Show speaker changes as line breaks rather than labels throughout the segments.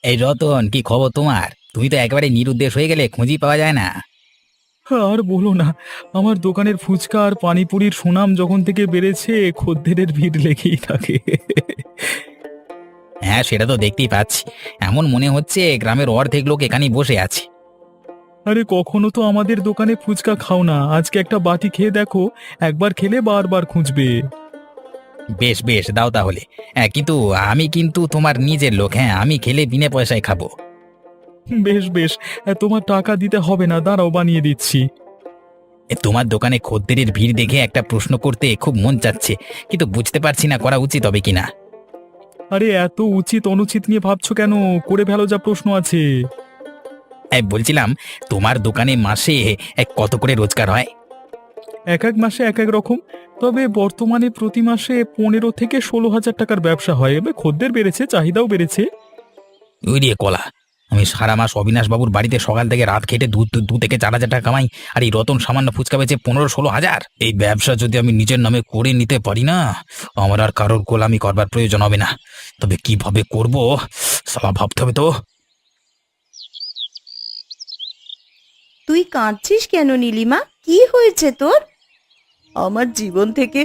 এই রতন, কি খবর তোমার? তুমি তো একেবারে নিরুদ্দেশ হয়ে গেলে, খুঁজেই পাওয়া যায় না।
আর বলো না। আমার দোকানের ফুচকা আর পানিপুরির সুনাম যখন থেকে বেড়েছে, খদ্দেরের ভিড় লেগেই থাকে।
হ্যাঁ, সেটা তো দেখতেই পাচ্ছি। এমন মনে হচ্ছে গ্রামের অর্ধেক লোক এখানেই বসে আছে।
আরে কখনো তো আমাদের দোকানে ফুচকা খাও না, আজকে একটা বাটি খেয়ে দেখো। একবার খেলে বারবার খুঁজবে।
বেশ বেশ, দাও তাহলে। হ্যাঁ, কিন্তু আমি কিন্তু তোমার নিজের লোক। হ্যাঁ, আমি খেলে বিনা পয়সায় খাবো।
বেশ বেশ। তোমার টাকা দিতে হবে না, দাঁড়াও বানিয়ে দিচ্ছি।
তোমার দোকানে খদ্দেরের ভিড় দেখে একটা প্রশ্ন করতে খুব মন চাচ্ছে, কিন্তু বুঝতে পারছি না করা উচিত হবে কিনা।
আরে এত উচিত অনুচিত নিয়ে ভাবছো কেন? করে ফেলো, যা প্রশ্ন আছে।
বলছিলাম, তোমার দোকানে মাসে কত করে রোজগার হয়?
এক এক মাসে এক এক রকম। তবে বর্তমানে প্রতি মাসে 15 থেকে 16 হাজার টাকার ব্যবসা হয়। এবার খদ্দের বেড়েছে, চাহিদাও বেড়েছে।
ওই রে কলা! আমি সারা মাস অবিনাশ বাবুর বাড়িতে সকাল থেকে রাত খেটে দু দু দু থেকে 4 হাজার টাকা কামাই, আর এই রতন সামান্য ফুচকা বেচে 15-16 হাজার। এই ব্যবসা যদি আমি নিজের নামে করে নিতে পারি না, আমার আর কারোর গোলামি করবার প্রয়োজন হবে না। তবে কিভাবে করব, সালা ভাবতে হবে তো।
তুই কাঁদছিস কেন নীলিমা? কি হয়েছে তোর? আমার জীবন থেকে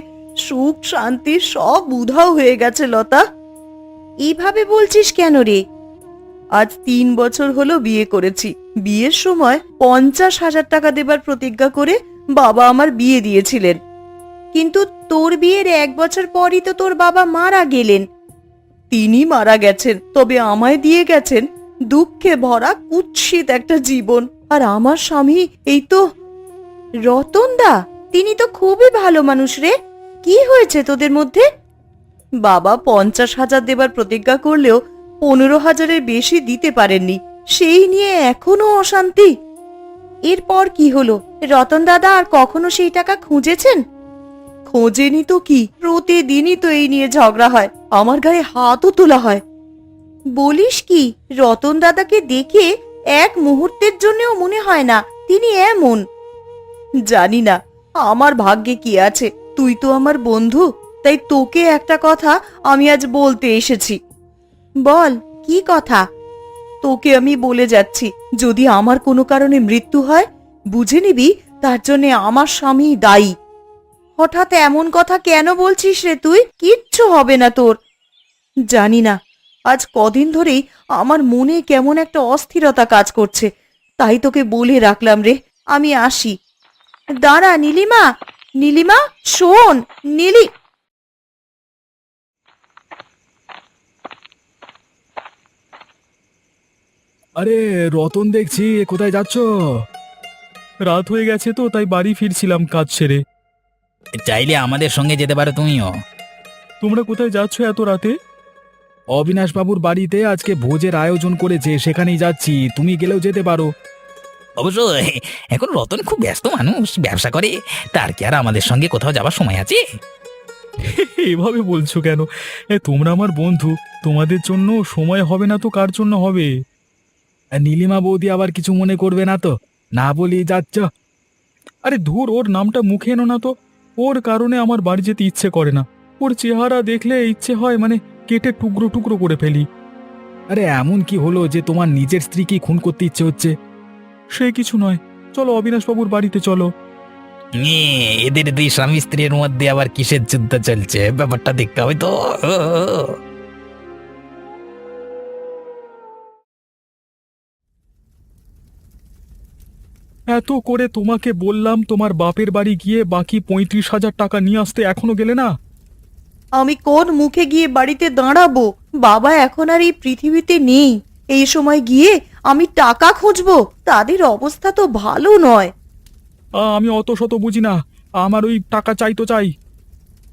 সুখ শান্তি সব উধাও হয়ে গেছে লতা। এইভাবে বলছিস কেন রে? আজ 3 বছর হলো বিয়ে করেছি। বিয়ের সময় 50,000 টাকা দেবার প্রতিজ্ঞা করে বাবা আমার বিয়ে দিয়েছিলেন। কিন্তু তোর বিয়ের 1 বছর পরই তো তোর বাবা মারা গেলেন। তিনি মারা গেছেন, তবে আমায় দিয়ে গেছেন দুঃখে ভরা কুৎসিত একটা জীবন। আর আমার স্বামী এই তো রতন দা, তিনি তো খুবই ভালো মানুষ রে। কি হয়েছে তোদের মধ্যে? বাবা 50,000 দেবার প্রতিজ্ঞা করলেও 15,000-এর বেশি দিতে পারেননি। সেই নিয়ে এখনো অশান্তি। এরপর কি হলো? রতন দাদা আর কখনো সেই টাকা খুঁজেছেন? খোঁজেনি তো কি, প্রতিদিনই তো এই নিয়ে ঝগড়া হয়, আমার গায়ে হাতও তোলা হয়। বলিস কি? রতন দাদাকে দেখে এক মুহূর্তের জন্যও মনে হয় না তিনি এমন। জানি না আমার ভাগ্যে কি আছে। তুই তো আমার বন্ধু, তাই তোকে একটা কথা আমি আজ বলতে এসেছি। বল, কি কথা? তোকে আমি বলে যাচ্ছি, যদি আমার কোনো কারণে মৃত্যু হয়, বুঝে নিবি তার জন্য আমার স্বামী দায়ী। হঠাৎ এমন কথা কেন বলছিস রে তুই? কিচ্ছু হবে না তোর। জানি না, আজ কদিন ধরেই আমার মনে কেমন একটা অস্থিরতা কাজ করছে, তাই তোকে বলে রাখলাম রে। আমি আসি। দাঁড়া নীলিমা, নীলিমা, শোন। নীলি
আরে রতন, দেখছি কোথায় যাচ্ছ? রাত হয়ে গেছে তো, তাই বাড়ি ফিরছিলাম কাজ সেরে।
চাইলে আমাদের সঙ্গে যেতে পারো তুমিও।
তোমরা কোথায় যাচ্ছ এত রাতে? অবিনাশ বাবুর বাড়িতে আজকে ভোজের আয়োজন করেছে, সেখানেই যাচ্ছি। তুমি গেলেও যেতে পারো।
অবশ্য এখন রতন খুব ব্যস্ত মানুষ, ব্যবসা করে। তার কি আর আমাদের সঙ্গে কোথাও যাওয়ার সময় আছে?
এভাবে বলছো কেন? তোমরা আমার বন্ধু, তোমাদের জন্য সময় হবে না তো কার জন্য হবে? নীলিমা বৌদি আবার কিছু মনে করবে না তো? না বলি যাচ্ছ? আরে ধুর, ওর নামটা মুখে এনো না তো। ওর কারণে আমার বাড়ি যেতে ইচ্ছে করে না। ওর চেহারা দেখলে ইচ্ছে হয় মানে কেটে টুকরো টুকরো করে ফেলি। আরে এমন কি হলো যে তোমার নিজের স্ত্রীকে খুন করতে ইচ্ছে হচ্ছে? সে কিছু নয়, চলো অবিনাশবাবুর বাড়িতে চলো।
এদের দুই স্বামী স্ত্রীর মধ্যে আবার কিসের যুদ্ধ চলছে, ব্যাপারটা দেখতে হবে তো।
এত করে তোমাকে বললাম তোমার বাপের বাড়ি গিয়ে বাকি 35,000 টাকা নিয়ে আসতে, এখনো গেলে না?
আমি কোন মুখে গিয়ে বাড়িতে দাঁড়াবো? বাবা এখন আর এই পৃথিবীতে নেই। এই সময় গিয়ে আমি টাকা খুঁজবো? তাদের অবস্থা তো ভালো নয়।
আমি অত শত বুঝি না, আমার ওই টাকা চাই তো চাই।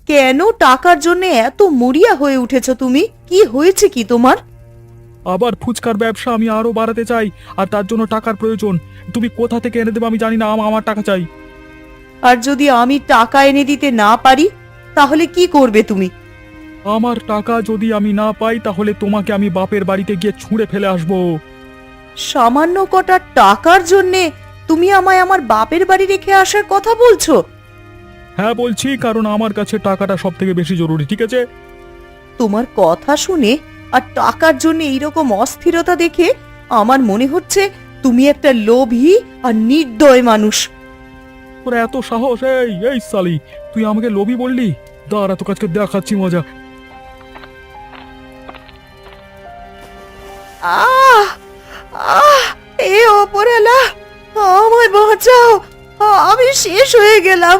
কেন টাকার জন্য এত মরিয়া হয়ে উঠেছ তুমি? কি হয়েছে কি তোমার?
আবার ফুচকার ব্যবসা আমি আরো বাড়াতে চাই, আর তার জন্য টাকার প্রয়োজন। তুমি কোথা থেকে এনে দেবে আমি জানি না, আমার টাকা চাই।
আর যদি আমি টাকা এনে দিতে না পারি, তাহলে কি করবে তুমি?
আমার টাকা যদি আমি না পাই, তাহলে তোমাকে আমি বাপের বাড়িতে গিয়ে ছুঁড়ে ফেলে আসবো।
সামান্য কটা টাকার জন্যে তুমি আমায় আমার বাপের বাড়ি রেখে আসার কথা বলছো?
হ্যাঁ বলছি, কারণ আমার কাছে টাকাটা সব থেকে বেশি জরুরি, ঠিক আছে?
তোমার কথা শুনে আর টাকার জন্য এইরকম অস্থিরতা দেখে আমার মনে হচ্ছে তুমি একটা লোভী আর নির্দয় মানুষ।
তোর এত সাহস! এই এই সালি, তুই আমাকে লোভী বললি? দাঁড়া, তোর কাছে দেখাচ্ছি মজা।
আহ আহ এ ওপরওয়ালা, আমায় বাঁচাও, আমি শেষ হয়ে গেলাম।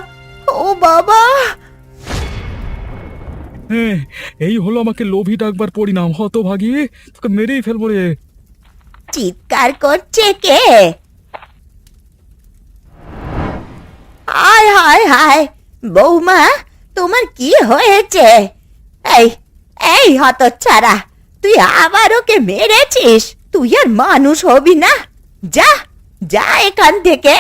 ও বাবা!
হ্যাঁ, এই হলো আমাকে লোভী ডাকবার পরিণাম। হতভাগী, তোকে মেরেই ফেলবো রে।
চিৎকার করছে কে? হায় হায় হায়, বৌমা তোমার কি হয়েছে? এই এই হতচ্ছাড়া, তুই আবার ওকে মেরেছিস? তুই আর মানুষ হবি না, যা যা এখান থেকে।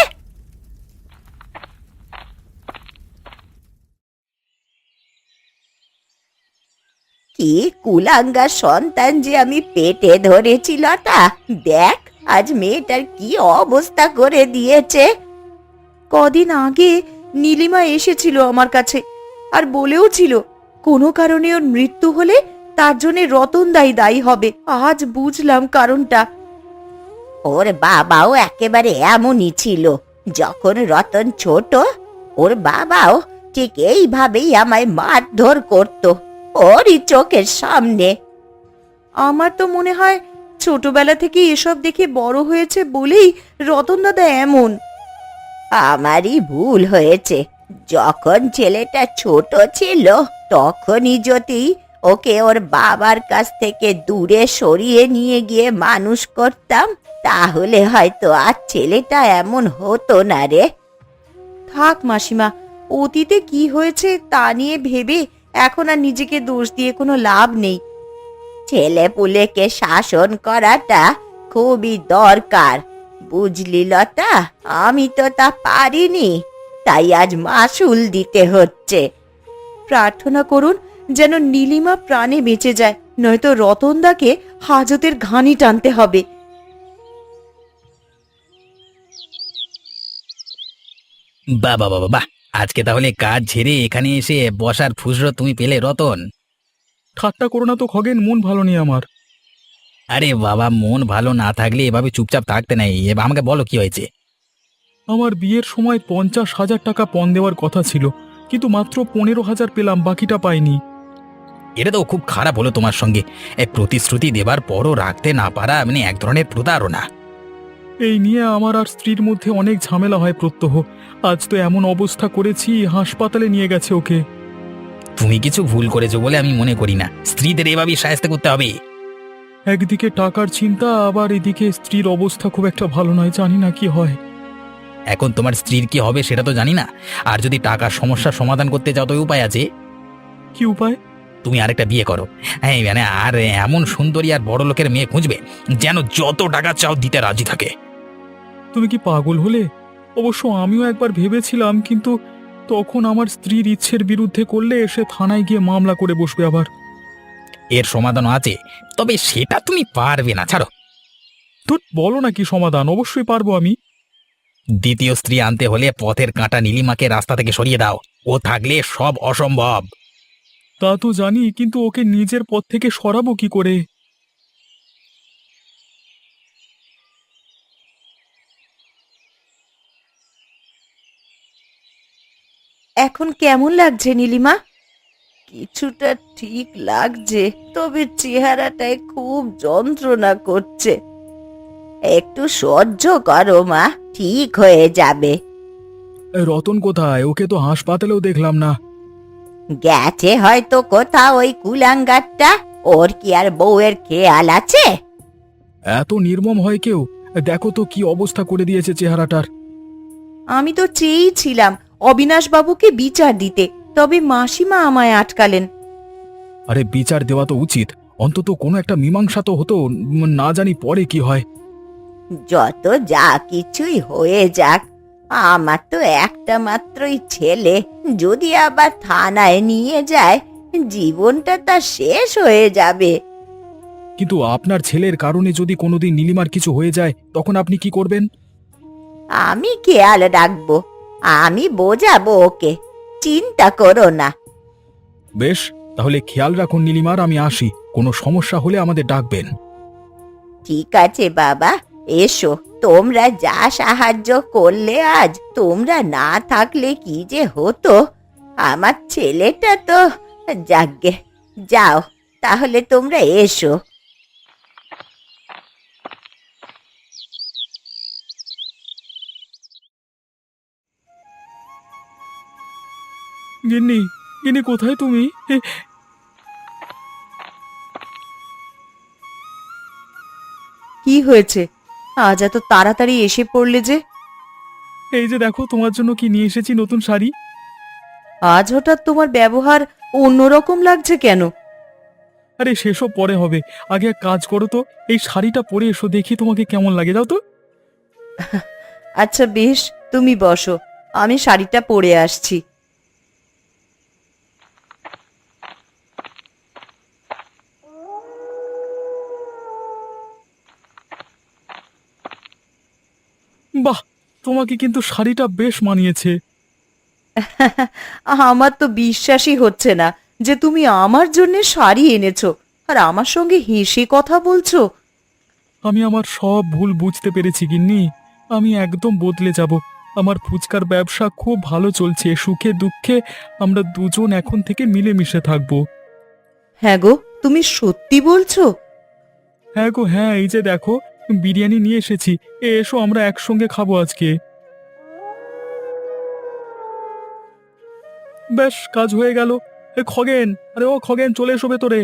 কি কুলাঙ্গার সন্তান যে আমি পেটে ধরেছি লতা, দেখ আজ মেয়েটার কি অবস্থা করে দিয়েছে। কদিন আগে নীলিমা এসেছিল আমার কাছে আর বলেও ছিল কোনো কারণে ওর মৃত্যু হলে তার জন্য রতন দায়ী হবে। আজ বুঝলাম কারণটা। ওর বাবাও একেবারে এমনই ছিল। যখন রতন ছোট, ওর বাবাও ঠিক এইভাবেই আমায় মারধর করত, ওরই চোখের সামনে। আমার তো মনে হয় ছোটবেলা থেকে এসব দেখে বড় হয়েছে বলেই রতন দাদা এমন। আমারই ভুল হয়েছে। যখন ছেলেটা ছোট ছিল তখনই যদি ওকে ওর বাবার কাছ থেকে দূরে সরিয়ে নিয়ে গিয়ে মানুষ করতাম, তাহলে হয়তো আর ছেলেটা এমন হতো না রে। থাক মাসিমা, অতীতে কি হয়েছে তা নিয়ে ভেবে এখন আর নিজেকে দোষ দিয়ে কোনো লাভ নেই। ছেলে পুলেকে শাসন করাটা খুবই দরকার, বুঝলি লতা? আমি তো তা পারিনি, তাই আজ মাসুল দিতে হচ্ছে। প্রার্থনা করুন যেন নীলিমা প্রাণে বেঁচে যায়, নয়তো রতনদাকে হাজতের ঘানি টানতে হবে।
বাহ বাহ বাহ বাহ, আজকে তাহলে কাজ ছেড়ে এখানে এসে বসার ফুসরত তুমি পেলে রতন।
ঠাট্টা করো না তো খগেন, মন ভালো নেই আমার।
আরে বাবা, মন ভালো না থাকলে এভাবে চুপচাপ থাকতে নাই। এবার আমাকে বলো কি হয়েছে।
আমার বিয়ের সময় 50,000 টাকা পণ দেওয়ার কথা ছিল, কিন্তু মাত্র 15,000 পেলাম, বাকিটা পাইনি।
এটা তো খুব খারাপ হলো তোমার সঙ্গে। প্রতিশ্রুতি দেবার পরও রাখতে না পারা মানে এক ধরনের প্রতারণা।
এই নিয়ে আমার আর স্ত্রীর মধ্যে অনেক ঝামেলা হয় প্রত্যহ। আজ তো এমন অবস্থা করেছি, হাসপাতালে নিয়ে গেছে ওকে।
তুমি কিছু ভুল করেছো বলে আমি মনে করি না। স্ত্রীদের এভাবেই সাহায্য করতে হবে।
একদিকে টাকার চিন্তা, আবার এদিকে স্ত্রীর অবস্থা খুব একটা ভালো নয়, জানি না কি হয়।
এখন তোমার স্ত্রীর কি হবে সেটা তো জানি না। আর যদি টাকার সমস্যার সমাধান করতে চাও তো উপায় আছে।
কি উপায়?
তুমি আরেকটা বিয়ে করো। হ্যাঁ, মানে আর এমন সুন্দরী আর বড় লোকের মেয়ে খুঁজবে যেন যত টাকা চাও দিতে রাজি থাকে।
তুমি কি পাগল হলে? অবশ্য আমিও একবার ভেবেছিলাম, কিন্তু তখন আমার স্ত্রীর ইচ্ছের বিরুদ্ধে করলে এসে থানায় গিয়ে মামলা করে বসবে আবার।
এর সমাধান আছে, তবে সেটা তুমি পারবে না, ছাড়ো।
তো বলো না কি সমাধান, অবশ্যই পারবো আমি।
দ্বিতীয় স্ত্রী আনতে হলে পথের কাঁটা নীলিমাকে রাস্তা থেকে সরিয়ে দাও। ও থাকলে সব অসম্ভব।
তা তো জানি, কিন্তু ওকে নিজের পথ থেকে সরাবো কি করে?
এখন কেমন লাগছে নীলিমা? কিছুটা ঠিক লাগছে, তবে চেহারাটায় খুব যন্ত্রণা করছে। একটু সহ্য করো মা, ঠিক হয়ে যাবে।
রতন কোথায়? ওকে তো হাসপাতালেও দেখলাম না।
গেছে হয়তো কোথাও ওই কুলাঙ্গারটা। ওর কি আর বউয়ের খেয়াল আছে?
এত নির্মম হয় কেউ? দেখো তো কি অবস্থা করে দিয়েছে চেহারাটার।
আমি তো চেয়েছিলাম অবিনাশ বাবুকে বিচার দিতে, তবে মাসিমা আমায় আটকালেন।
আরে বিচার দেওয়া তো উচিত, অন্তত কোনো একটা মীমাংসা তো হতো। না জানি পরে কি হয়।
যত যা কিছুই হয়ে যাক, আমার তো একটা মাত্রই ছেলে, যদি আবার থানায় নিয়ে যায় জীবনটা তার শেষ হয়ে যাবে।
কিন্তু আপনার ছেলের কারণে যদি কোনোদিন নীলিমার কিছু হয়ে যায়, তখন আপনি কি করবেন?
আমি খেয়াল রাখবো, আমি বোঝাবো ওকে, চিন্তা করো না।
বেশ, তাহলে খেয়াল রাখুন নীলিমার, আমি আসি। কোনো সমস্যা হলে আমাদের ডাকবেন।
ঠিক আছে বাবা, এসো। তোমরা যা সাহায্য করলে আজ, তোমরা না থাকলে কি যে হতো। আমার ছেলেটা তো, যাকগে, যাও তাহলে তোমরা এসো।
গিন্নি, গিন্নি কোথায় তুমি?
কি হয়েছে? আজ এত তাড়াতাড়ি এসে পড়লে যে?
এই যে দেখো, তোমার জন্য কি নিয়ে এসেছি, নতুন শাড়ি।
আজ হঠাৎ তোমার ব্যবহার অন্যরকম লাগছে কেন?
আরে সেসব পরে হবে, আগে এক কাজ করো তো, এই শাড়িটা পরে এসো, দেখি তোমাকে কেমন লাগে, যাও তো।
আচ্ছা বেশ, তুমি বসো, আমি শাড়িটা পরে আসছি।
বাহ, তোমাকে কিন্তু শাড়িটা বেশ মানিয়েছে।
আমার তো বিশ্বাসই হচ্ছে না যে তুমি আমার জন্য শাড়ি এনেছো আর আমার সঙ্গে হেসে কথা বলছো।
আমি আমার সব ভুল বুঝতে পেরেছি গিন্নি, আমি একদম বদলে যাব। আমার ফুচকার ব্যবসা খুব ভালো চলছে, সুখে দুঃখে আমরা দুজন এখন থেকে মিলেমিশে থাকবো।
হ্যাঁ গো, তুমি সত্যি বলছো?
হ্যাঁ গো হ্যাঁ, এই যে দেখো, বিরিয়ানি নিয়ে এসেছি, এসো আমরা একসঙ্গে খাবো আজকে। বেশ, কাজ হয়ে গেল। খগেন, আরে ও খগেন, চলে এসো ভেতরে।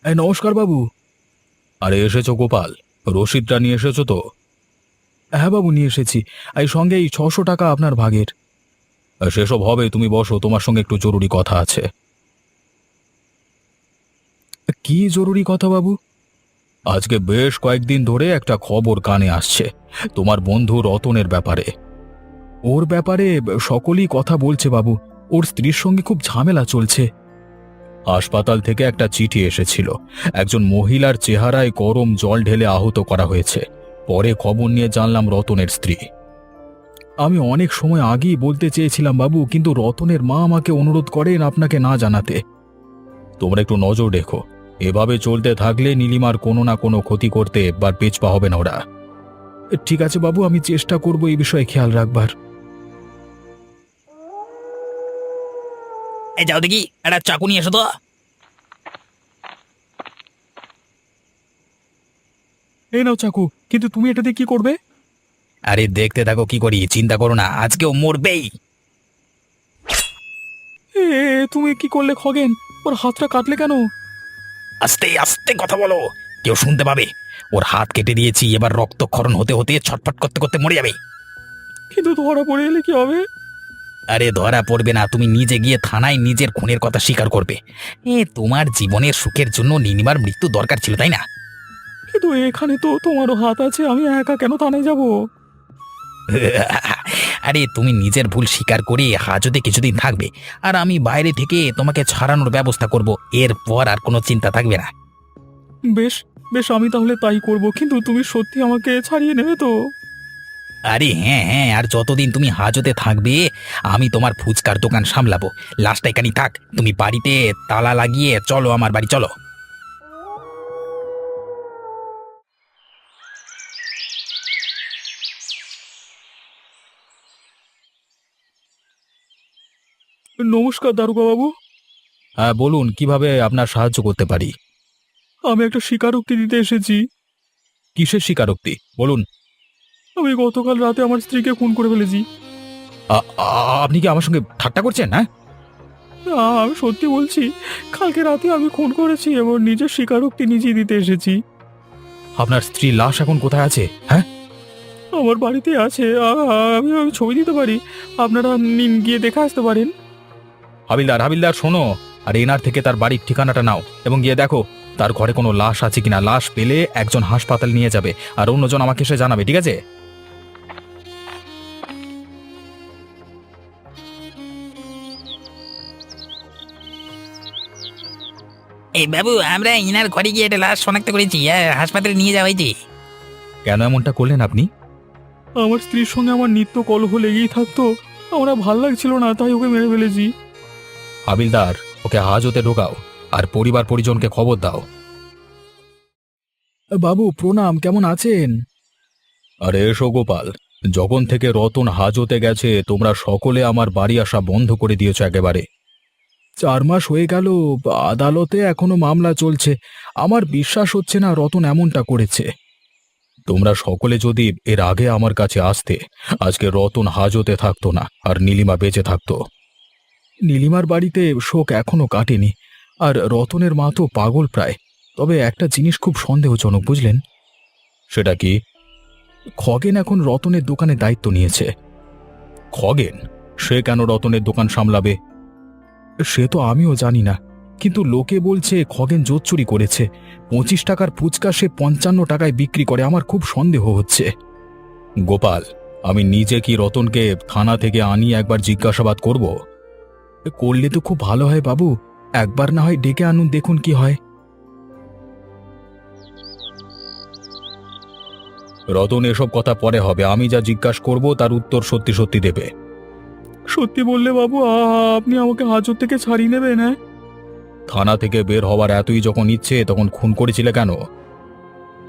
এই নমস্কার বাবু।
আরে এসেছো গোপাল, রসিদটা নিয়ে এসেছো তো?
হ্যাঁ বাবু, নিয়ে এসেছি। এই সঙ্গে এই 600 টাকা আপনার ভাগের।
সেসব হবে, তুমি বসো, তোমার সঙ্গে একটু জরুরি কথা আছে।
কি জরুরি কথা বাবু?
আজকে বেশ কয়েকদিন ধরে একটা খবর কানে আসছে তোমার বন্ধু রতনের ব্যাপারে।
ওর ব্যাপারে সকলেই কথা বলছে বাবু, ওর স্ত্রীর সঙ্গে খুব ঝামেলা চলছে।
হাসপাতাল থেকে একটা চিঠি এসেছিল, একজন মহিলার চেহারায় গরম জল ঢেলে আহত করা হয়েছে। পরে খবর নিয়ে জানলাম রতনের স্ত্রী।
আমি অনেক সময় আগেই বলতে চেয়েছিলাম বাবু, কিন্তু রতনের মা আমাকে অনুরোধ করেন আপনাকে না জানাতে।
তোমরা একটু নজর রেখো, এভাবে চলতে থাকলে নীলিমার কোনো না কোনো ক্ষতি করতে এবার পেছপা হবে না ওরা।
ঠিক আছে বাবু, আমি চেষ্টা করব এই বিষয়ে খেয়াল রাখবার।
এই যাও দেখি, একটা চাকু নিয়ে এসো তো।
এই নাও চাকু, কিন্তু তুমি এটাতে কি করবে?
আরে দেখতে থাকো কি করি, চিন্তা করো না, আজকেও মরবেই।
তুমি কি করলে খগেন? ওর হাতটা কাটলে কেন?
আস্তে আস্তে কথা বলো, কেউ শুনতে পাবে। ওর হাত কেটে দিয়েছি, এবার রক্তক্ষরণ হতে হতে ছটফট করতে করতে মরে যাবে।
কিন্তু ধরা পড়ে এলে কি হবে?
আরে ধরা পড়বে না, তুমি নিজে গিয়ে থানায় নিজের খুনের কথা স্বীকার করবে। তোমার জীবনের সুখের জন্য নীলিমার মৃত্যু দরকার ছিল, তাই না?
কিন্তু এখানে তো তোমারও হাত আছে, আমি একা কেন থানায় যাব?
আরে তুমি নিজের ভুল স্বীকার করে হাজতে কিছুদিন থাকবে, আর আমি বাইরে থেকে তোমাকে ছাড়ানোর ব্যবস্থা করব। এরপর আর কোনো চিন্তা থাকবে না।
বেশ বেশ, আমি তাহলে তাই করব, কিন্তু তুমি সত্যি আমাকে ছাড়িয়ে নেবে তো?
আরে হ্যাঁ হ্যাঁ, আর যতদিন তুমি হাজতে থাকবে আমি তোমার ফুচকার দোকান সামলাবো। লাস্টটা এখানেই থাক, তুমি বাড়িতে তালা লাগিয়ে চলো, আমার বাড়ি চলো।
নমস্কার দারোগা বাবু।
হ্যাঁ বলুন, কিভাবে আপনার সাহায্য করতে পারি?
আমি একটা স্বীকারোক্তি দিতে এসেছি।
কিসের স্বীকারোক্তি বলুন?
আমি গতকাল রাতে আমার স্ত্রীকে খুন করে ফেলেছি।
আপনি কি আমার সঙ্গে ঠাট্টা করছেন? হ্যাঁ,
না, আমি সত্যি বলছি, কালকে রাতে আমি খুন করেছি এবং নিজের স্বীকারোক্তি নিজেই দিতে এসেছি।
আপনার স্ত্রীর লাশ এখন কোথায় আছে? হ্যাঁ,
আমার বাড়িতে আছে, আমি আমি ছবি দিতে পারি, আপনারা গিয়ে দেখে আসতে পারেন।
হাবিলদার হাবিলদার শোনো, আর এনার থেকে তার বাড়ির ঠিকানাটা নাও এবং গিয়ে দেখো তার ঘরে কোনো লাশ আছে কিনা। লাশ পেলে একজন হাসপাতাল নিয়ে যাবে আর অন্যজন আমাকে এসে জানাবে, ঠিক আছে?
এই বাবু, আমরা ইনার ঘরে গিয়ে একটা লাশ শনাক্ত করেছি, হাসপাতালে নিয়ে যাওয়া হয়েছে।
কেন এমনটা করলেন আপনি?
আমার স্ত্রীর সঙ্গে আমার নিত্য কলহ লেগেই থাকতো, আমার আর ভাল লাগছিল না, তাই ওকে মেরে ফেলেছি।
হাবিলদার, ওকে হাজতে ঢোকাও আর পরিবার পরিজনকে খবর দাও।
বাবু প্রণাম, কেমন আছেন?
আরে এসো গোপাল, যখন থেকে রতন হাজতে গেছে তোমরা সকলে আমার বাড়ি আসা বন্ধ করে দিয়েছো একেবারে।
4 মাস হয়ে গেল, আদালতে এখনো মামলা চলছে। আমার বিশ্বাস হচ্ছে না রতন এমনটা করেছে।
তোমরা সকলে যদি এর আগে আমার কাছে আসতে, আজকে রতন হাজতে থাকতো না আর নীলিমা বেঁচে থাকতো।
নীলিমার বাড়িতে শোক এখনো কাটেনি, আর রতনের মা তো পাগল প্রায়। তবে একটা জিনিস খুব সন্দেহজনক, বুঝলেন?
সেটা কি?
খগেন এখন রতনের দোকানে দায়িত্ব নিয়েছে।
খগেন? সে কেন রতনের দোকান সামলাবে?
সে তো আমিও জানি না, কিন্তু লোকে বলছে খগেন জোচ্চুরি করেছে। 25 টাকার ফুচকা সে 55 টাকায় বিক্রি করে। আমার খুব সন্দেহ হচ্ছে।
গোপাল, আমি নিজে কি রতনকে থানা থেকে আনিয়ে একবার জিজ্ঞাসাবাদ করব?
করলে তো খুব ভালো হয় বাবু, একবার না হয় ডেকে আনুন, দেখুন কি হয়।
রতন এসব কথা পরে হবে, আমি যা জিজ্ঞাসা করব তার উত্তর সত্যি সত্যি দেবে।
সত্যি বললে বাবু আপনি আমাকে হাজত থেকে ছাড়িয়ে নেবেন? হ্যাঁ,
থানা থেকে বের হওয়ার এতই যখন ইচ্ছে তখন খুন করেছিলে কেন?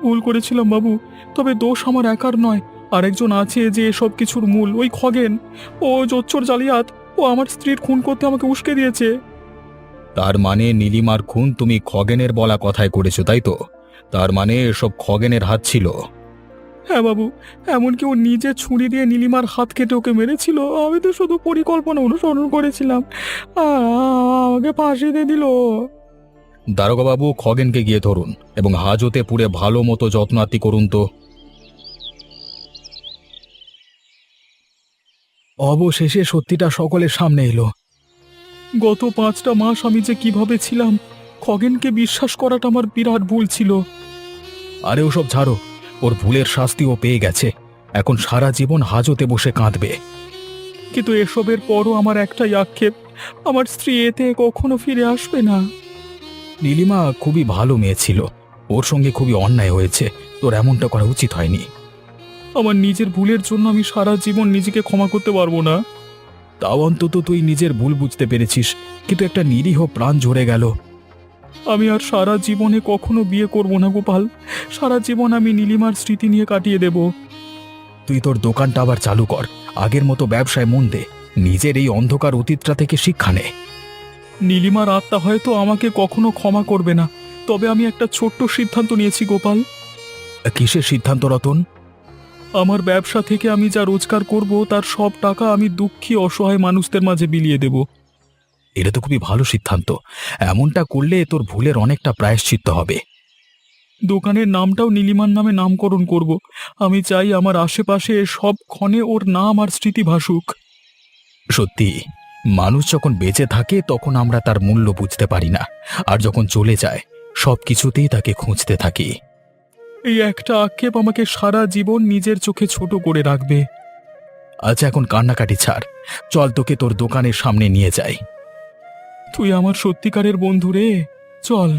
ভুল করেছিলাম বাবু, তবে দোষ আমার একার নয়। আরেকজন আছে যে এসব কিছুর মূল, ওই খগেন। ও জোচ্চোর জালিয়াত, ও আমার স্ত্রীর খুন করতে আমাকে উস্কে দিয়েছে।
তার মানে নীলিমার খুন তুমি খগেনের বলা কথায় করেছো, তাই তো? তার মানে এসব খগেনের হাত ছিল?
হ্যাঁ বাবু, এমনকি ও নিজে ছুরি দিয়ে নীলিমার হাত কেটে ওকে মেরেছিল। আমি তো শুধু পরিকল্পনা অনুসরণ করেছিলাম। আমাকে ফাঁসি দিয়ে দিল।
দারোগাবাবু, খগেনকে গিয়ে ধরুন এবং হাজতে পুরে ভালো মতো যত্নার্তি করুন তো।
অবশেষে সত্যিটা সকলের সামনে এলো। গত 5টা মাস আমি যে কিভাবে ছিলাম, খগেনকে বিশ্বাস করাটা আমার বিরাট ভুল ছিল।
আরে ওসব ছাড়ো, ওর ভুলের শাস্তি ও পেয়ে গেছে। এখন সারা জীবন হাজতে বসে কাঁদবে।
কিন্তু এসবের পরও আমার একটাই আক্ষেপ, আমার স্ত্রী এতে কখনো ফিরে আসবে না।
নীলিমা খুবই ভালো মেয়ে ছিল, ওর সঙ্গে খুবই অন্যায় হয়েছে। তোর এমনটা করা উচিত হয়নি।
আমার নিজের ভুলের জন্য আমি সারা জীবন নিজেকে ক্ষমা করতে পারবো না।
তাও অন্তত তুই নিজের ভুল বুঝতে পেরেছিস, কিন্তু একটা নিরীহ প্রাণ ঝরে গেল।
আমি আর সারা জীবনে কখনো বিয়ে করব না গোপাল। সারা জীবন আমি নীলিমার স্মৃতি নিয়ে কাটিয়ে দেব।
তুই তোর দোকানটা আবার চালু কর, আগের মতো ব্যবসায় মন দে, নিজের এই অন্ধকার অতীতটা থেকে শিক্ষা নে।
নীলিমার আত্মা হয়তো আমাকে কখনো ক্ষমা করবে না, তবে আমি একটা ছোট্ট সিদ্ধান্ত নিয়েছি গোপাল।
কিসের সিদ্ধান্ত রতন?
আমার ব্যবসা থেকে আমি যা রোজগার করব তার সব টাকা আমি দুঃখী অসহায় মানুষদের মাঝে বিলিয়ে দেব।
এটা তো খুবই ভালো সিদ্ধান্ত। এমনটা করলে তোর ভুলের অনেকটা প্রায়শ্চিত্ত হবে।
দোকানের নামটাও নীলিমার নামে নামকরণ করব। আমি চাই আমার আশেপাশে সব ক্ষণে ওর নাম আর স্মৃতি ভাসুক।
সত্যি, মানুষ যখন বেঁচে থাকে তখন আমরা তার মূল্য বুঝতে পারি না, আর যখন চলে যায় সব কিছুতেই তাকে খুঁজতে থাকি।
এই একটা আক্ষেপ আমাকে সারা জীবন নিজের চোখে ছোট করে রাখবে।
আচ্ছা, এখন কান্নাকাটি ছাড়, চল তোকে তোর দোকানের সামনে নিয়ে যাই।
তুই আমার সত্যিকারের বন্ধু রে, চল।